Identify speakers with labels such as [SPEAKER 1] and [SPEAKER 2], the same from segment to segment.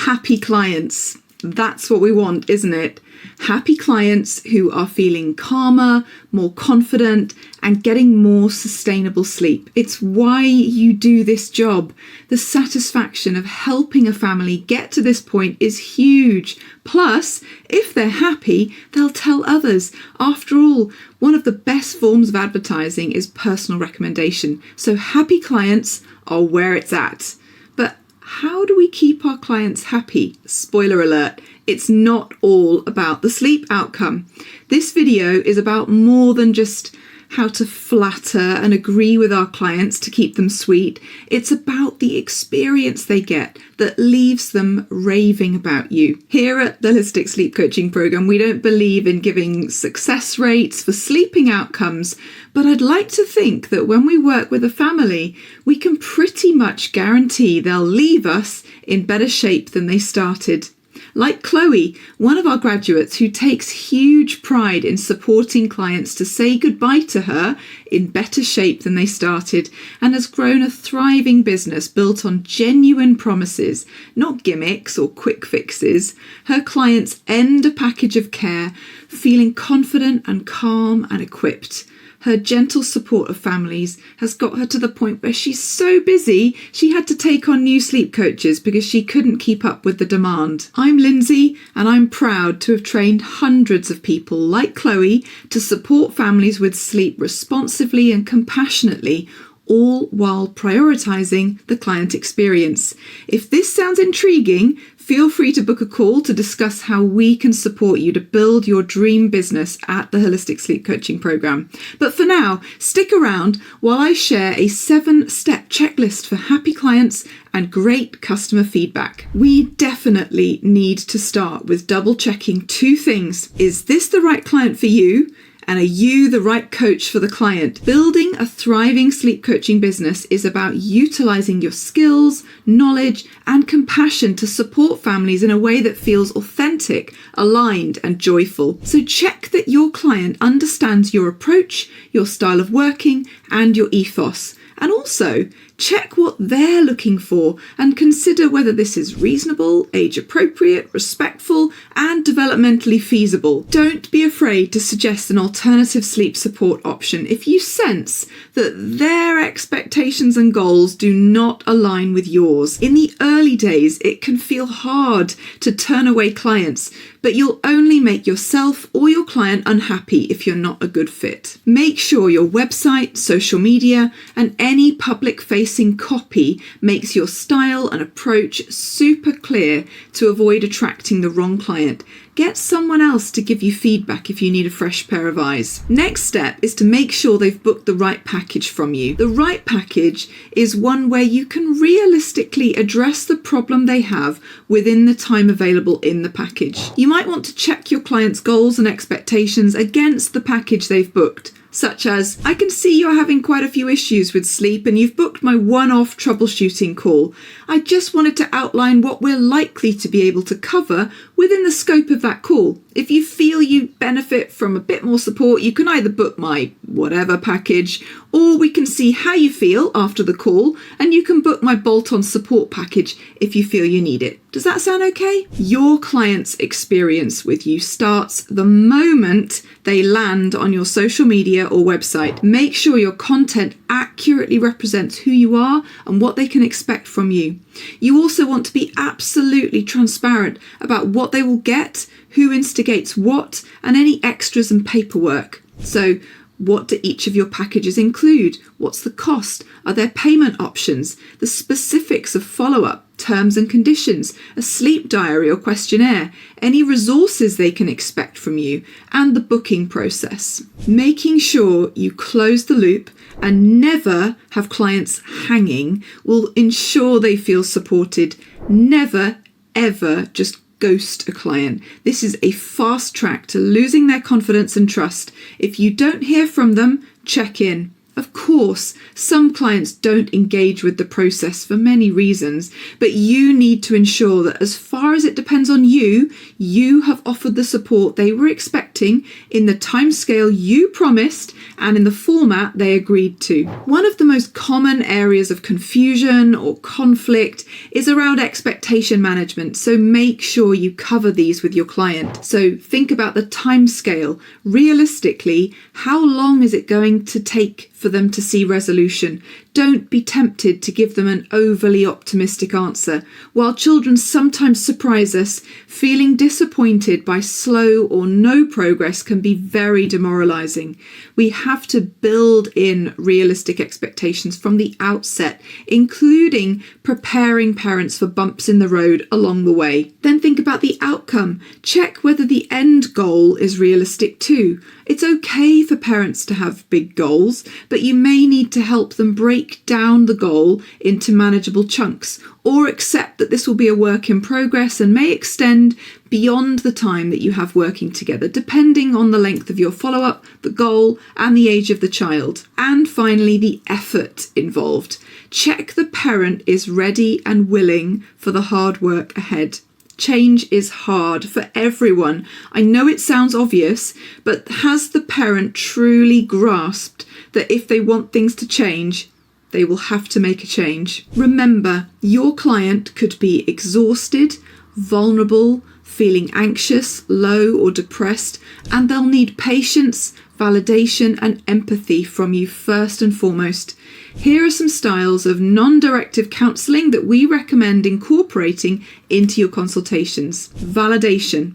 [SPEAKER 1] Happy clients. That's what we want, isn't it? Happy clients who are feeling calmer, more confident, and getting more sustainable sleep. It's why you do this job. The satisfaction of helping a family get to this point is huge. Plus, if they're happy, they'll tell others. After all, one of the best forms of advertising is personal recommendation. So happy clients are where it's at. But how do we keep our clients happy? Spoiler alert, it's not all about the sleep outcome. This video is about more than just how to flatter and agree with our clients to keep them sweet. It's about the experience they get that leaves them raving about you. Here at the Holistic Sleep Coaching Program, we don't believe in giving success rates for sleeping outcomes, but I'd like to think that when we work with a family, we can pretty much guarantee they'll leave us in better shape than they started. Like Chloe, one of our graduates who takes huge pride in supporting clients to say goodbye to her in better shape than they started, and has grown a thriving business built on genuine promises, not gimmicks or quick fixes. Her clients end a package of care feeling confident and calm and equipped. Her gentle support of families has got her to the point where she's so busy she had to take on new sleep coaches because she couldn't keep up with the demand. I'm Lindsay, and I'm proud to have trained hundreds of people like Chloe to support families with sleep responsively and compassionately, all while prioritising the client experience. If this sounds intriguing, feel free to book a call to discuss how we can support you to build your dream business at the Holistic Sleep Coaching Program. But for now, stick around while I share a 7-step checklist for happy clients and great customer feedback. We definitely need to start with double checking 2 things. Is this the right client for you? And are you the right coach for the client? Building a thriving sleep coaching business is about utilizing your skills, knowledge, and compassion to support families in a way that feels authentic, aligned, and joyful. So check that your client understands your approach, your style of working, and your ethos. And also, check what they're looking for and consider whether this is reasonable, age-appropriate, respectful, and developmentally feasible. Don't be afraid to suggest an alternative sleep support option if you sense that their expectations and goals do not align with yours. In the early days, it can feel hard to turn away clients, but you'll only make yourself or your client unhappy if you're not a good fit. Make sure your website, social media, and any public-facing copy makes your style and approach super clear to avoid attracting the wrong client. Get someone else to give you feedback if you need a fresh pair of eyes. Next step is to make sure they've booked the right package from you. The right package is one where you can realistically address the problem they have within the time available in the package. You might want to check your client's goals and expectations against the package they've booked. Such as, I can see you're having quite a few issues with sleep and you've booked my one-off troubleshooting call. I just wanted to outline what we're likely to be able to cover within the scope of that call. If you feel you benefit from a bit more support, you can either book my whatever package, or we can see how you feel after the call, and you can book my bolt-on support package if you feel you need it. Does that sound okay? Your client's experience with you starts the moment they land on your social media or website. Make sure your content accurately represents who you are and what they can expect from you. You also want to be absolutely transparent about what they will get, who instigates what, and any extras and paperwork. So, what do each of your packages include? What's the cost? Are there payment options? The specifics of follow-up, terms and conditions, a sleep diary or questionnaire, any resources they can expect from you, and the booking process. Making sure you close the loop and never have clients hanging will ensure they feel supported. Never, ever just ghost a client. This is a fast track to losing their confidence and trust. If you don't hear from them, check in. Of course, some clients don't engage with the process for many reasons, but you need to ensure that as far as it depends on you, you have offered the support they were expecting accepting in the timescale you promised and in the format they agreed to. One of the most common areas of confusion or conflict is around expectation management, so make sure you cover these with your client. So think about the timescale. Realistically, how long is it going to take for them to see resolution? Don't be tempted to give them an overly optimistic answer. While children sometimes surprise us, feeling disappointed by slow or no progress can be very demoralizing. We have to build in realistic expectations from the outset, including preparing parents for bumps in the road along the way. Then think about the outcome. Check whether the end goal is realistic too. It's okay for parents to have big goals, but you may need to help them break down the goal into manageable chunks, or accept that this will be a work in progress and may extend beyond the time that you have working together, depending on the length of your follow-up, the goal, and the age of the child. And finally, the effort involved. Check the parent is ready and willing for the hard work ahead. Change is hard for everyone. I know it sounds obvious, but has the parent truly grasped that if they want things to change, they will have to make a change? Remember, your client could be exhausted, vulnerable, feeling anxious, low or depressed, and they'll need patience, validation, and empathy from you first and foremost. Here are some styles of non-directive counselling that we recommend incorporating into your consultations. Validation.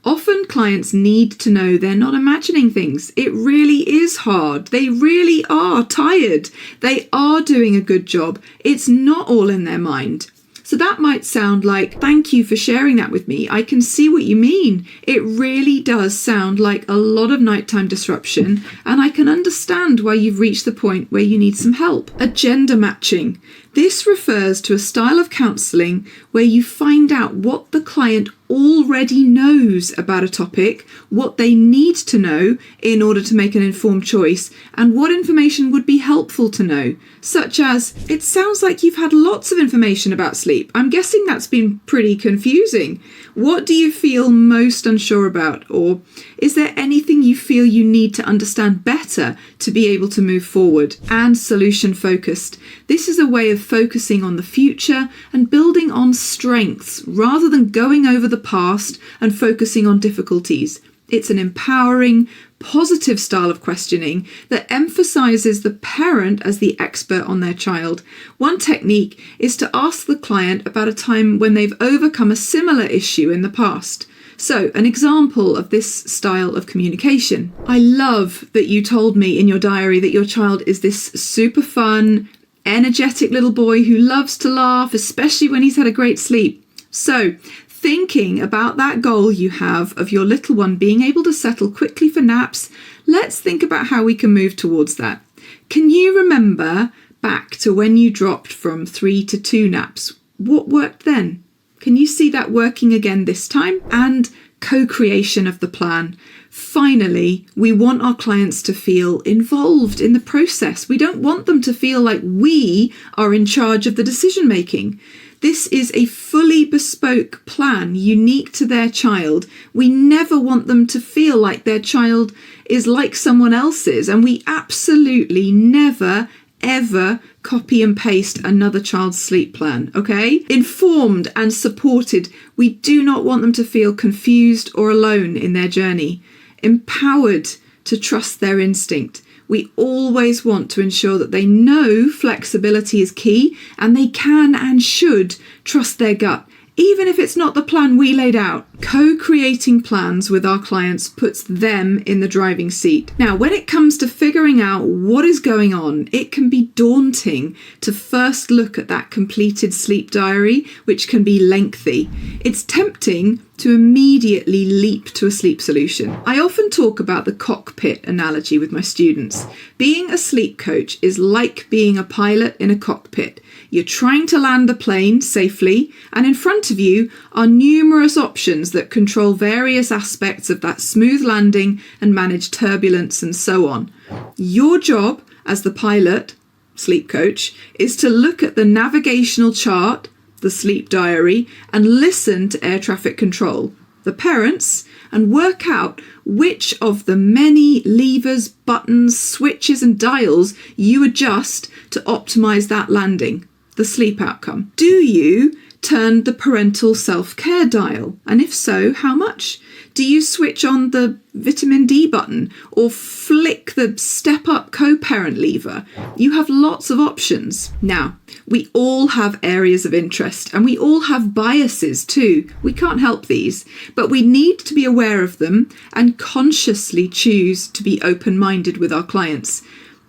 [SPEAKER 1] Often clients need to know they're not imagining things. It really is hard. They really are tired. They are doing a good job. It's not all in their mind. So that might sound like, thank you for sharing that with me. I can see what you mean. It really does sound like a lot of nighttime disruption, and I can understand why you've reached the point where you need some help. Agenda matching. This refers to a style of counselling where you find out what the client already knows about a topic, what they need to know in order to make an informed choice, and what information would be helpful to know, such as, it sounds like you've had lots of information about sleep. I'm guessing that's been pretty confusing. What do you feel most unsure about? Or is there anything you feel you need to understand better to be able to move forward? And solution focused. This is a way of focusing on the future and building on strengths rather than going over the past and focusing on difficulties. It's an empowering, positive style of questioning that emphasizes the parent as the expert on their child. One technique is to ask the client about a time when they've overcome a similar issue in the past. So, an example of this style of communication. I love that you told me in your diary that your child is this super fun, energetic little boy who loves to laugh, especially when he's had a great sleep. So, thinking about that goal you have of your little one being able to settle quickly for naps, let's think about how we can move towards that. Can you remember back to when you dropped from 3 to 2 naps? What worked then? Can you see that working again this time? And co-creation of the plan. Finally, we want our clients to feel involved in the process. We don't want them to feel like we are in charge of the decision making. This is a fully bespoke plan, unique to their child. We never want them to feel like their child is like someone else's, and we absolutely never, ever copy and paste another child's sleep plan, okay? Informed and supported, we do not want them to feel confused or alone in their journey. Empowered to trust their instinct. We always want to ensure that they know flexibility is key and they can and should trust their gut, even if it's not the plan we laid out. Co-creating plans with our clients puts them in the driving seat. Now, when it comes to figuring out what is going on, it can be daunting to first look at that completed sleep diary, which can be lengthy. It's tempting to immediately leap to a sleep solution. I often talk about the cockpit analogy with my students. Being a sleep coach is like being a pilot in a cockpit. You're trying to land the plane safely, and in front of you are numerous options that control various aspects of that smooth landing and manage turbulence and so on. Your job as the pilot, sleep coach, is to look at the navigational chart, the sleep diary, and listen to air traffic control. the parents, and work out which of the many levers, buttons, switches and dials you adjust to optimize that landing, the sleep outcome. Do you turn the parental self-care dial? And if so, how much? Do you switch on the vitamin D button or flick the step up co-parent lever? You have lots of options. Now, we all have areas of interest and we all have biases too. We can't help these, but we need to be aware of them and consciously choose to be open-minded with our clients.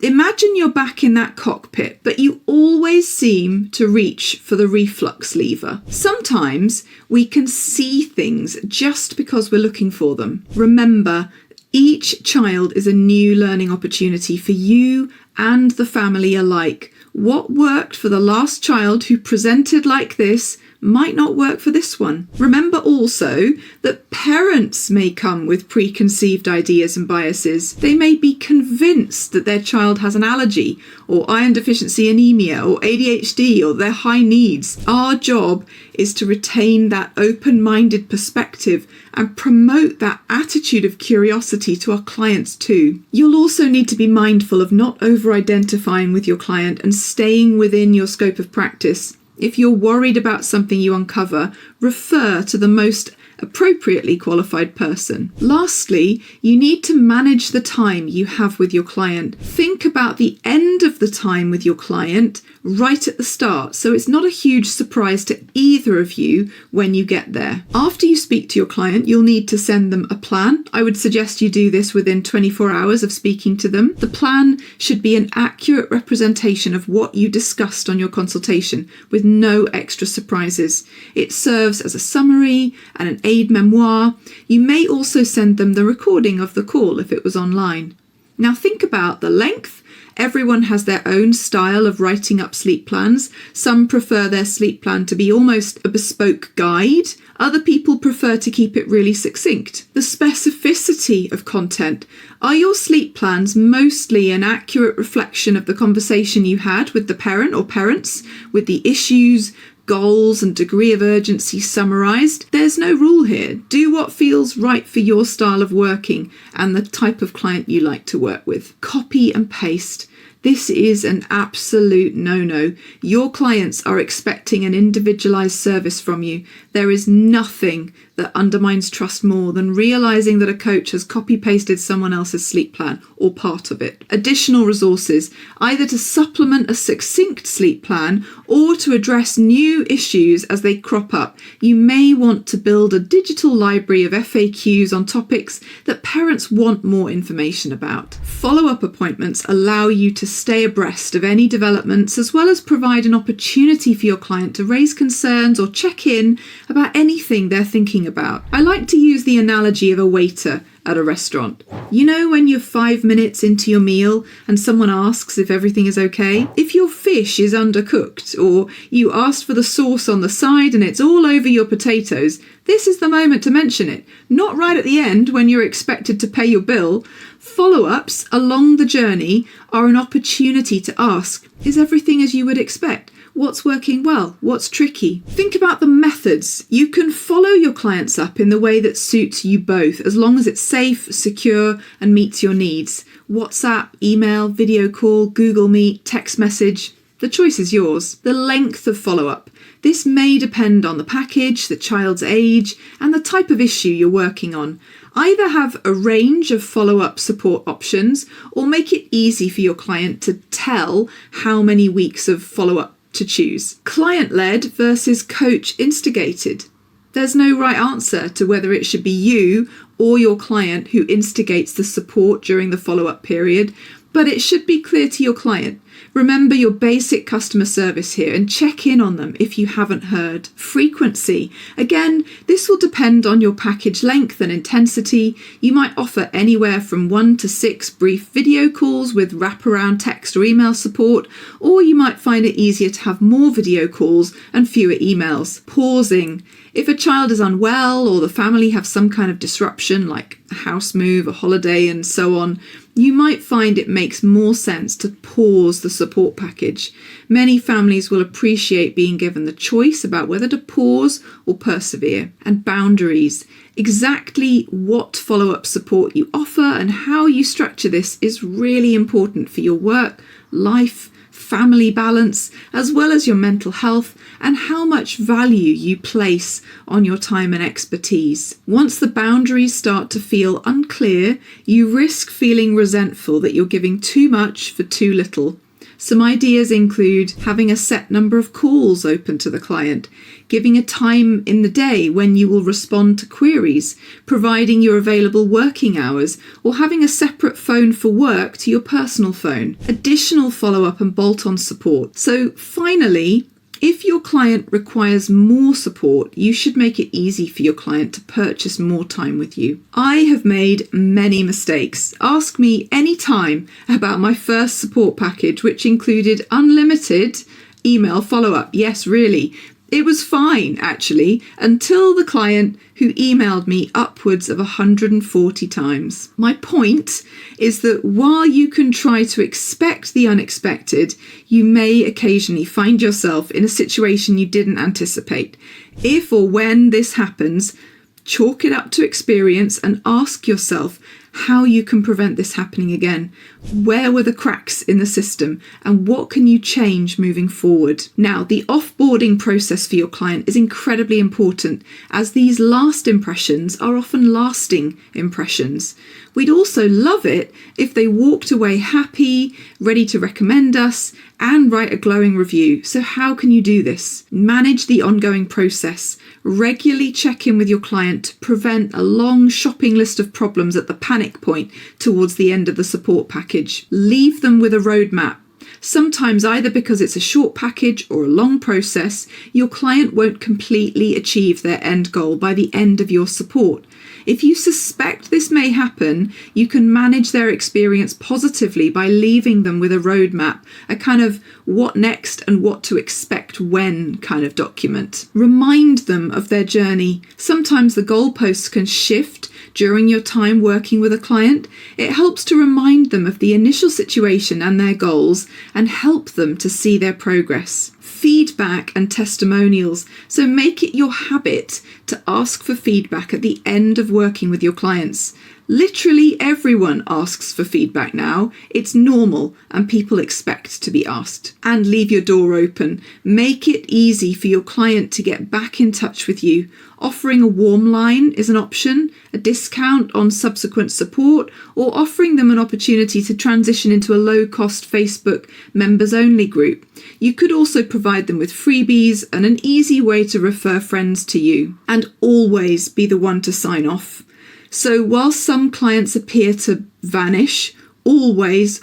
[SPEAKER 1] Imagine you're back in that cockpit, but you always seem to reach for the reflux lever. Sometimes we can see things just because we're looking for them. Remember, each child is a new learning opportunity for you and the family alike. What worked for the last child who presented like this might not work for this one. Remember also that parents may come with preconceived ideas and biases. They may be convinced that their child has an allergy or iron deficiency anemia or ADHD or they're high needs. Our job is to retain that open-minded perspective and promote that attitude of curiosity to our clients too. You'll also need to be mindful of not over-identifying with your client and staying within your scope of practice. If you're worried about something you uncover, refer to the most appropriately qualified person. Lastly, you need to manage the time you have with your client. Think about the end of the time with your client right at the start, so it's not a huge surprise to either of you when you get there. After you speak to your client, you'll need to send them a plan. I would suggest you do this within 24 hours of speaking to them. The plan should be an accurate representation of what you discussed on your consultation, with no extra surprises. It serves as a summary and an aid memoir. You may also send them the recording of the call if it was online. Now think about the length. Everyone has their own style of writing up sleep plans. Some prefer their sleep plan to be almost a bespoke guide. Other people prefer to keep it really succinct. The specificity of content. Are your sleep plans mostly an accurate reflection of the conversation you had with the parent or parents, with the issues, goals and degree of urgency summarised? There's no rule here. Do what feels right for your style of working and the type of client you like to work with. Copy and paste. This is an absolute no-no. Your clients are expecting an individualised service from you. There is nothing that undermines trust more than realising that a coach has copy-pasted someone else's sleep plan or part of it. Additional resources, either to supplement a succinct sleep plan or to address new issues as they crop up. You may want to build a digital library of FAQs on topics that parents want more information about. Follow-up appointments allow you to stay abreast of any developments, as well as provide an opportunity for your client to raise concerns or check in about anything they're thinking about. I like to use the analogy of a waiter at a restaurant. You know when you're 5 minutes into your meal and someone asks if everything is okay? If your fish is undercooked or you asked for the sauce on the side and it's all over your potatoes, this is the moment to mention it, not right at the end when you're expected to pay your bill. Follow-ups along the journey are an opportunity to ask, is everything as you would expect? What's working well? What's tricky? Think about the methods. You can follow your clients up in the way that suits you both, as long as it's safe, secure, and meets your needs. WhatsApp, email, video call, Google Meet, text message. The choice is yours. The length of follow-up. This may depend on the package, the child's age, and the type of issue you're working on. Either have a range of follow-up support options or make it easy for your client to tell how many weeks of follow-up to choose. Client-led versus coach-instigated. There's no right answer to whether it should be you or your client who instigates the support during the follow-up period, but it should be clear to your client. Remember your basic customer service here and check in on them if you haven't heard. Frequency. Again, this will depend on your package length and intensity. You might offer anywhere from 1 to 6 brief video calls with wraparound text or email support, or you might find it easier to have more video calls and fewer emails. Pausing. If a child is unwell or the family have some kind of disruption like a house move, a holiday and so on, you might find it makes more sense to pause the support package. Many families will appreciate being given the choice about whether to pause or persevere. And boundaries. Exactly what follow-up support you offer and how you structure this is really important for your work, life, family balance, as well as your mental health and how much value you place on your time and expertise. Once the boundaries start to feel unclear, you risk feeling resentful that you're giving too much for too little. Some ideas include having a set number of calls open to the client, giving a time in the day when you will respond to queries, providing your available working hours, or having a separate phone for work to your personal phone. Additional follow-up and bolt-on support. So finally, if your client requires more support, you should make it easy for your client to purchase more time with you. I have made many mistakes. Ask me anytime about my first support package, which included unlimited email follow-up. Yes, really. It was fine, actually, until the client who emailed me upwards of 140 times. My point is that while you can try to expect the unexpected, you may occasionally find yourself in a situation you didn't anticipate. If or when this happens, chalk it up to experience and ask yourself how you can prevent this happening again. Where were the cracks in the system and what can you change moving forward? Now, the offboarding process for your client is incredibly important as these last impressions are often lasting impressions. We'd also love it if they walked away happy, ready to recommend us and write a glowing review. So how can you do this? Manage the ongoing process. Regularly check in with your client to prevent a long shopping list of problems at the panic point towards the end of the support package. Leave them with a roadmap. Sometimes, either because it's a short package or a long process, your client won't completely achieve their end goal by the end of your support. If you suspect this may happen, you can manage their experience positively by leaving them with a roadmap, a kind of what next and what to expect when kind of document. Remind them of their journey. Sometimes the goalposts can shift during your time working with a client. It helps to remind them of the initial situation and their goals and help them to see their progress. Feedback and testimonials. So make it your habit to ask for feedback at the end of working with your clients. Literally everyone asks for feedback now. It's normal and people expect to be asked. And leave your door open. Make it easy for your client to get back in touch with you. Offering a warm line is an option, a discount on subsequent support, or offering them an opportunity to transition into a low-cost Facebook members-only group. You could also provide them with freebies and an easy way to refer friends to you. And always be the one to sign off. So while some clients appear to vanish, always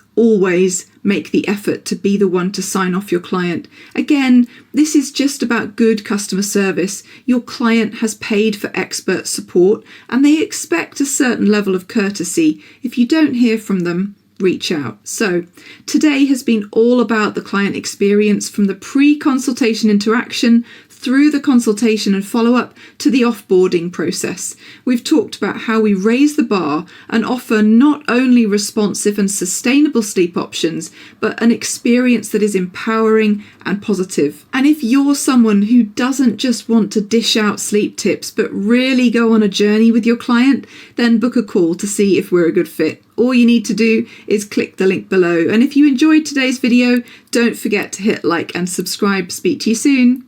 [SPEAKER 1] make the effort to be the one to sign off your client. Again, this is just about good customer service. Your client has paid for expert support and they expect a certain level of courtesy. If you don't hear from them, reach out. So today has been all about the client experience from the pre-consultation interaction through the consultation and follow-up to the offboarding process. We've talked about how we raise the bar and offer not only responsive and sustainable sleep options, but an experience that is empowering and positive. And if you're someone who doesn't just want to dish out sleep tips, but really go on a journey with your client, then book a call to see if we're a good fit. All you need to do is click the link below. And if you enjoyed today's video, don't forget to hit like and subscribe. Speak to you soon.